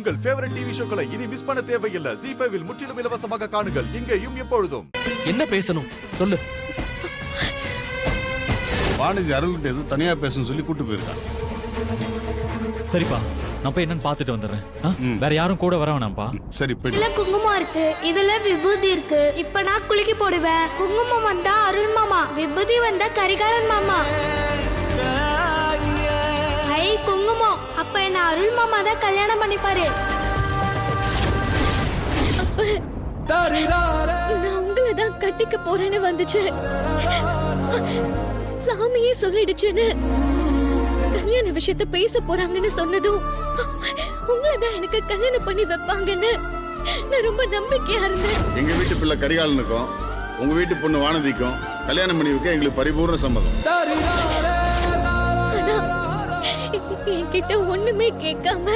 உங்கள் favourite TV ஷோக்களை இனி miss பண்ண தேவையில்லை. ZEE5 இல் முற்றிலும் இலவசமாக காணுங்கள். இங்கேயும் எப்பொழுதும். என்ன பேசணும் சொல்லு. வானதி அருள்கிட்ட எதுவும் தனியா பேசணும்னு சொல்லி கூட்டு போயிருக்கான். சரிப்பா, நான் போய் என்னன்னு பாத்துட்டு வந்துடுறேன். வேற யாரும் கூட வர வேணாம்ப்பா. சரி போய். இதுல குங்குமம் இருக்கு, இதுல விபூதி இருக்கு. இப்ப நான் குளிக்க போடுவேன். குங்குமம் வந்தா அருள் மாமா, விபூதி வந்தா கரிகாலன் மாமா. ஐ குங்குமம், அப்ப என்ன அருள் மாமா தான் கல்யாணம் பண்ணிப்பாரு. நான் உங்களை தான் கட்டிக்க போறேன்னு வந்துச்சு. சாமியே சொல்லிடுச்சுன்னு கல்யாண விஷயத்த பேச போறாங்கன்னு சொன்னதும் உங்களை தான் எனக்கு கல்யாணம் பண்ணி வைப்பாங்கன்னு நான் ரொம்ப நம்பிக்கையா இருந்தேன். எங்க வீட்டு பிள்ளை கரிகாலனுக்கும் உங்க வீட்டு பொண்ணு வானதிக்கும் கல்யாணம் பண்ணி வைக்க எங்களுக்கு பரிபூர்ண சம்மதம். என்கிட்ட ஒண்ணுமே கேட்காம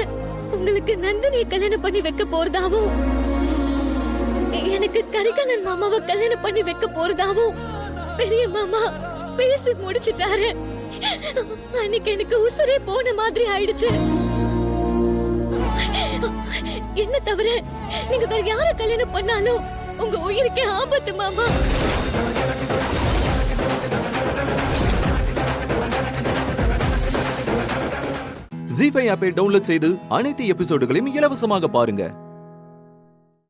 உங்களுக்கு நந்தினியை கல்யாணம் பண்ணி வைக்க போறதாவும் எனக்கு கரிகாலன் மாமாவை கல்யாணம் பண்ணி வைக்க போறதாவும் பெரிய மாமா பேசி முடிச்சுட்டாரு. அன்னைக்கு எனக்கு உசுரே போன மாதிரி ஆயிடுச்சு. என்ன தவிர நீங்க வேற யார கல்யாணம் பண்ணாலும் உங்க உயிருக்கே ஆபத்து மாமா. ZEE5 ஆப்பை டவுன்லோட் செய்து அனைத்து எபிசோடுகளையும் இலவசமாக பாருங்க.